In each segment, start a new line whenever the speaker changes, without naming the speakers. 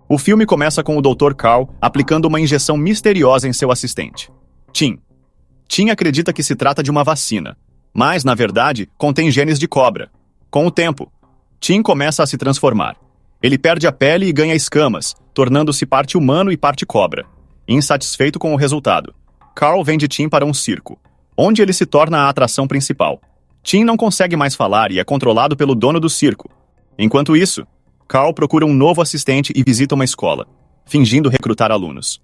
O filme começa com o Dr. Carl aplicando uma injeção misteriosa em seu assistente, Tim. Tim acredita que se trata de uma vacina, mas, na verdade, contém genes de cobra. Com o tempo, Tim começa a se transformar. Ele perde a pele e ganha escamas, tornando-se parte humano e parte cobra. Insatisfeito com o resultado, Carl vende Tim para um circo, onde ele se torna a atração principal. Tim não consegue mais falar e é controlado pelo dono do circo. Enquanto isso, Carl procura um novo assistente e visita uma escola, fingindo recrutar alunos.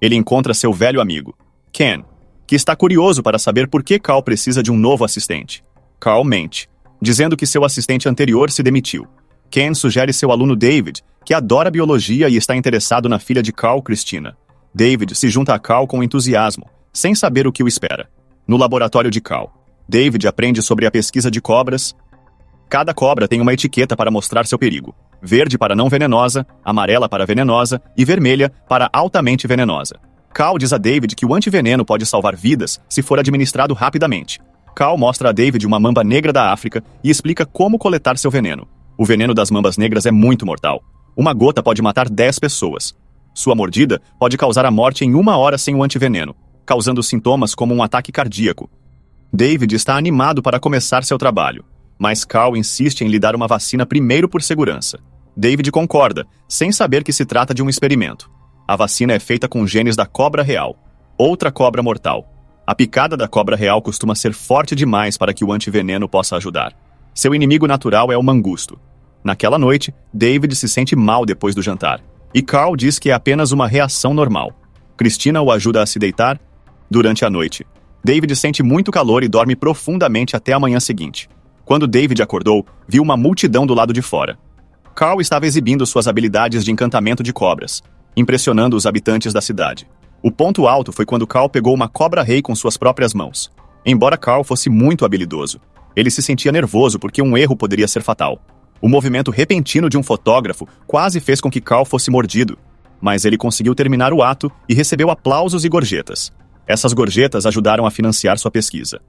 Ele encontra seu velho amigo, Ken, que está curioso para saber por que Carl precisa de um novo assistente. Carl mente, dizendo que seu assistente anterior se demitiu. Ken sugere seu aluno David, que adora biologia e está interessado na filha de Carl, Christina. David se junta a Carl com entusiasmo, sem saber o que o espera. No laboratório de Carl, David aprende sobre a pesquisa de cobras. Cada cobra tem uma etiqueta para mostrar seu perigo. Verde para não venenosa, amarela para venenosa e vermelha para altamente venenosa. Carl diz a David que o antiveneno pode salvar vidas se for administrado rapidamente. Carl mostra a David uma mamba negra da África e explica como coletar seu veneno. O veneno das mambas negras é muito mortal. Uma gota pode matar 10 pessoas. Sua mordida pode causar a morte em 1 hora sem o antiveneno, causando sintomas como um ataque cardíaco. David está animado para começar seu trabalho, mas Carl insiste em lhe dar uma vacina primeiro por segurança. David concorda, sem saber que se trata de um experimento. A vacina é feita com genes da cobra real, outra cobra mortal. A picada da cobra real costuma ser forte demais para que o antiveneno possa ajudar. Seu inimigo natural é o mangusto. Naquela noite, David se sente mal depois do jantar, e Carl diz que é apenas uma reação normal. Christina o ajuda a se deitar. Durante a noite, David sente muito calor e dorme profundamente até a manhã seguinte. Quando David acordou, viu uma multidão do lado de fora. Carl estava exibindo suas habilidades de encantamento de cobras, impressionando os habitantes da cidade. O ponto alto foi quando Carl pegou uma cobra-rei com suas próprias mãos. Embora Carl fosse muito habilidoso, ele se sentia nervoso porque um erro poderia ser fatal. O movimento repentino de um fotógrafo quase fez com que Carl fosse mordido, mas ele conseguiu terminar o ato e recebeu aplausos e gorjetas. Essas gorjetas ajudaram a financiar sua pesquisa.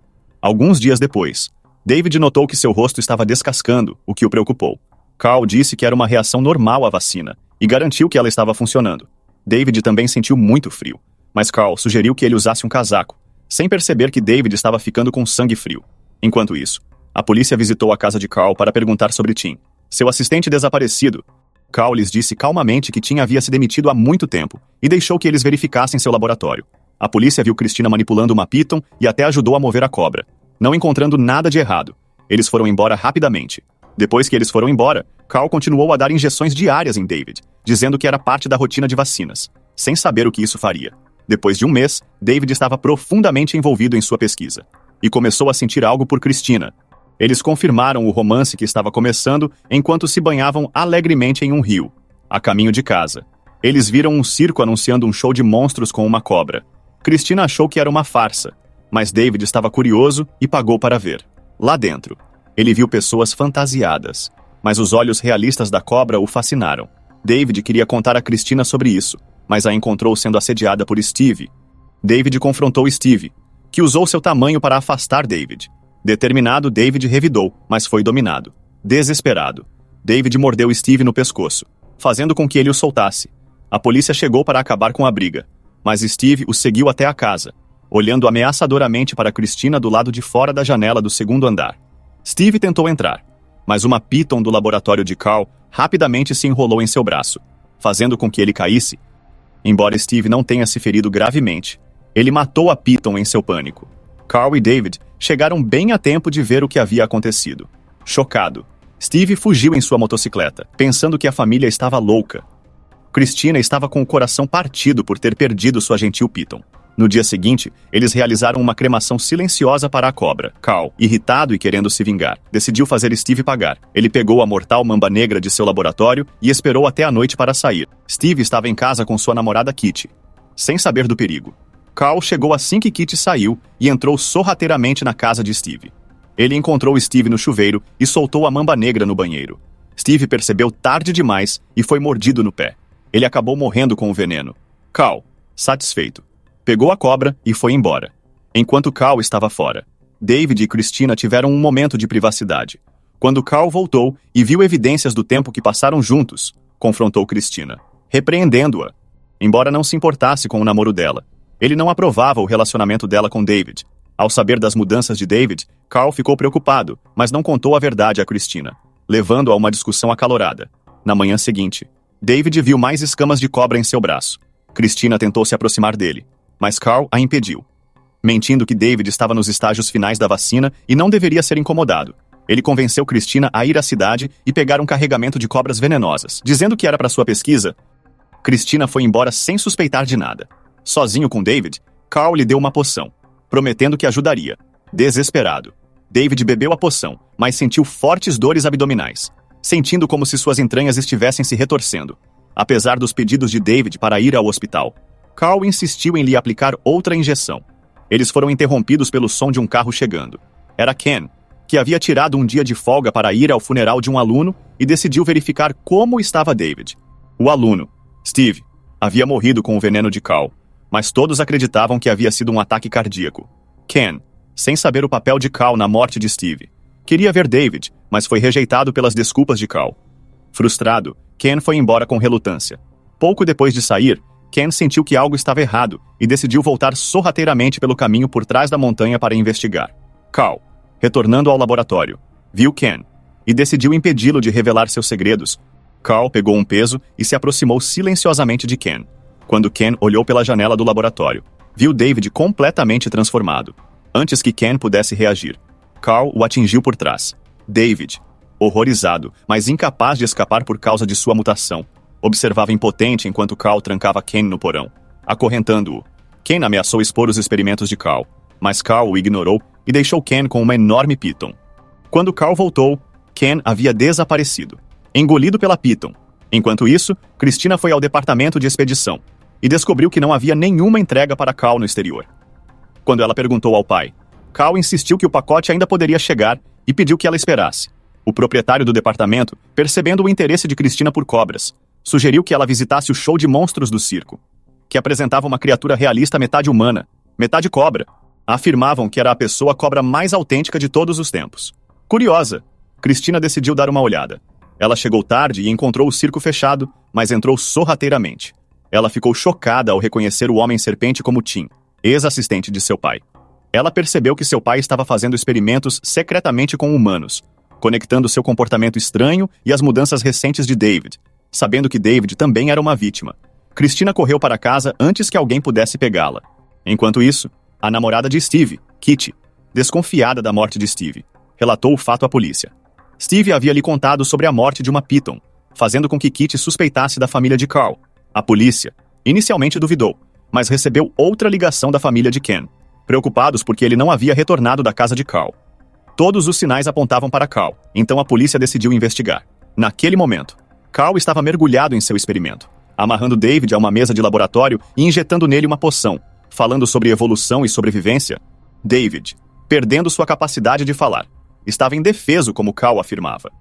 Alguns dias depois, David notou que seu rosto estava descascando, o que o preocupou. Carl disse que era uma reação normal à vacina e garantiu que ela estava funcionando. David também sentiu muito frio, mas Carl sugeriu que ele usasse um casaco, sem perceber que David estava ficando com sangue frio. Enquanto isso, a polícia visitou a casa de Carl para perguntar sobre Tim, seu assistente desaparecido. Carl lhes disse calmamente que Tim havia se demitido há muito tempo e deixou que eles verificassem seu laboratório. A polícia viu Christina manipulando uma python e até ajudou a mover a cobra. Não encontrando nada de errado, eles foram embora rapidamente. Depois que eles foram embora, Carl continuou a dar injeções diárias em David, dizendo que era parte da rotina de vacinas, sem saber o que isso faria. Depois de um mês, David estava profundamente envolvido em sua pesquisa e começou a sentir algo por Christina. Eles confirmaram o romance que estava começando enquanto se banhavam alegremente em um rio, a caminho de casa. Eles viram um circo anunciando um show de monstros com uma cobra. Christina achou que era uma farsa, mas David estava curioso e pagou para ver. Lá dentro, ele viu pessoas fantasiadas, mas os olhos realistas da cobra o fascinaram. David queria contar a Christina sobre isso, mas a encontrou sendo assediada por Steve. David confrontou Steve, que usou seu tamanho para afastar David. Determinado, David revidou, mas foi dominado. Desesperado, David mordeu Steve no pescoço, fazendo com que ele o soltasse. A polícia chegou para acabar com a briga, mas Steve o seguiu até a casa, olhando ameaçadoramente para Christina do lado de fora da janela do segundo andar. Steve tentou entrar, mas uma python do laboratório de Carl rapidamente se enrolou em seu braço, fazendo com que ele caísse. Embora Steve não tenha se ferido gravemente, ele matou a python em seu pânico. Carl e David chegaram bem a tempo de ver o que havia acontecido. Chocado, Steve fugiu em sua motocicleta, pensando que a família estava louca. Christina estava com o coração partido por ter perdido sua gentil python. No dia seguinte, eles realizaram uma cremação silenciosa para a cobra. Carl, irritado e querendo se vingar, decidiu fazer Steve pagar. Ele pegou a mortal mamba negra de seu laboratório e esperou até a noite para sair. Steve estava em casa com sua namorada Kitty, sem saber do perigo. Carl chegou assim que Kitty saiu e entrou sorrateiramente na casa de Steve. Ele encontrou Steve no chuveiro e soltou a mamba negra no banheiro. Steve percebeu tarde demais e foi mordido no pé. Ele acabou morrendo com o veneno. Carl, satisfeito, pegou a cobra e foi embora. Enquanto Carl estava fora, David e Christina tiveram um momento de privacidade. Quando Carl voltou e viu evidências do tempo que passaram juntos, confrontou Christina. repreendendo-a. Embora não se importasse com o namoro dela, ele não aprovava o relacionamento dela com David. Ao saber das mudanças de David, Carl ficou preocupado, mas não contou a verdade a Christina, levando a uma discussão acalorada. Na manhã seguinte, David viu mais escamas de cobra em seu braço. Christina tentou se aproximar dele, mas Carl a impediu, mentindo que David estava nos estágios finais da vacina e não deveria ser incomodado. Ele convenceu Christina a ir à cidade e pegar um carregamento de cobras venenosas, dizendo que era para sua pesquisa. Christina foi embora sem suspeitar de nada. Sozinho com David, Carl lhe deu uma poção, prometendo que ajudaria. Desesperado, David bebeu a poção, mas sentiu fortes dores abdominais, sentindo como se suas entranhas estivessem se retorcendo. Apesar dos pedidos de David para ir ao hospital, Carl insistiu em lhe aplicar outra injeção. Eles foram interrompidos pelo som de um carro chegando. Era Ken, que havia tirado um dia de folga para ir ao funeral de um aluno e decidiu verificar como estava David. O aluno, Steve, havia morrido com o veneno de Carl, mas todos acreditavam que havia sido um ataque cardíaco. Ken, sem saber o papel de Carl na morte de Steve, queria ver David, mas foi rejeitado pelas desculpas de Carl. Frustrado, Ken foi embora com relutância. Pouco depois de sair, Ken sentiu que algo estava errado e decidiu voltar sorrateiramente pelo caminho por trás da montanha para investigar. Carl, retornando ao laboratório, viu Ken e decidiu impedi-lo de revelar seus segredos. Carl pegou um peso e se aproximou silenciosamente de Ken. Quando Ken olhou pela janela do laboratório, viu David completamente transformado. Antes que Ken pudesse reagir, Carl o atingiu por trás. David, horrorizado, mas incapaz de escapar por causa de sua mutação, observava impotente enquanto Carl trancava Ken no porão, acorrentando-o. Ken ameaçou expor os experimentos de Carl, mas Carl o ignorou e deixou Ken com uma enorme Python. Quando Carl voltou, Ken havia desaparecido, engolido pela Python. Enquanto isso, Christina foi ao departamento de expedição e descobriu que não havia nenhuma entrega para Carl no exterior. Quando ela perguntou ao pai, Carl insistiu que o pacote ainda poderia chegar e pediu que ela esperasse. O proprietário do departamento, percebendo o interesse de Christina por cobras, sugeriu que ela visitasse o show de monstros do circo, que apresentava uma criatura realista metade humana, metade cobra. Afirmavam que era a pessoa cobra mais autêntica de todos os tempos. Curiosa, Christina decidiu dar uma olhada. Ela chegou tarde e encontrou o circo fechado, mas entrou sorrateiramente. Ela ficou chocada ao reconhecer o Homem-Serpente como Tim, ex-assistente de seu pai. Ela percebeu que seu pai estava fazendo experimentos secretamente com humanos, conectando seu comportamento estranho e as mudanças recentes de David, sabendo que David também era uma vítima. Christina correu para casa antes que alguém pudesse pegá-la. Enquanto isso, a namorada de Steve, Kitty, desconfiada da morte de Steve, relatou o fato à polícia. Steve havia lhe contado sobre a morte de uma Python, fazendo com que Kitty suspeitasse da família de Carl. A polícia, inicialmente duvidou, mas recebeu outra ligação da família de Ken, preocupados porque ele não havia retornado da casa de Carl. Todos os sinais apontavam para Carl, então a polícia decidiu investigar. Naquele momento, Carl estava mergulhado em seu experimento, amarrando David a uma mesa de laboratório e injetando nele uma poção, falando sobre evolução e sobrevivência. David, perdendo sua capacidade de falar, estava indefeso como Carl afirmava.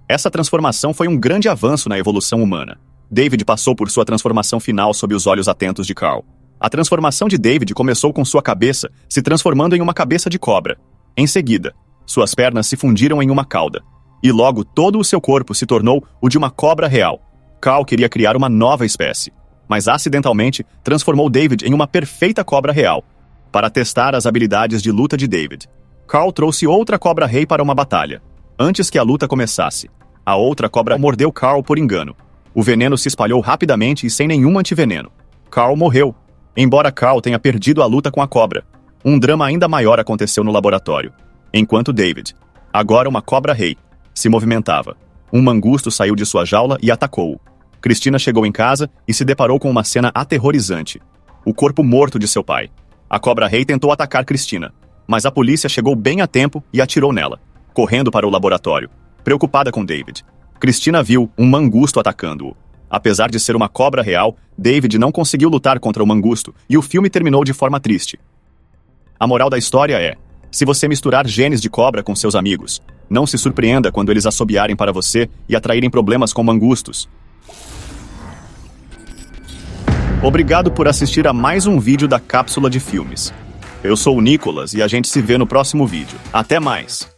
Essa transformação foi um grande avanço na evolução humana. David passou por sua transformação final sob os olhos atentos de Carl. A transformação de David começou com sua cabeça se transformando em uma cabeça de cobra. Em seguida, suas pernas se fundiram em uma cauda, e logo todo o seu corpo se tornou o de uma cobra real. Carl queria criar uma nova espécie, mas acidentalmente transformou David em uma perfeita cobra real. Para testar as habilidades de luta de David, Carl trouxe outra cobra-rei para uma batalha. Antes que a luta começasse, a outra cobra mordeu Carl por engano. O veneno se espalhou rapidamente e sem nenhum antiveneno. Carl morreu, embora Carl tenha perdido a luta com a cobra. Um drama ainda maior aconteceu no laboratório. Enquanto David, agora uma cobra-rei, se movimentava, um mangusto saiu de sua jaula e atacou-o. Christina chegou em casa e se deparou com uma cena aterrorizante. O corpo morto de seu pai. A cobra-rei tentou atacar Christina, mas a polícia chegou bem a tempo e atirou nela, correndo para o laboratório, preocupada com David. Christina viu um mangusto atacando-o. Apesar de ser uma cobra real, David não conseguiu lutar contra o mangusto e o filme terminou de forma triste. A moral da história é: se você misturar genes de cobra com seus amigos, não se surpreenda quando eles assobiarem para você e atraírem problemas com mangustos. Obrigado por assistir a mais um vídeo da Cápsula de Filmes. Eu sou o Nicolas e a gente se vê no próximo vídeo. Até mais!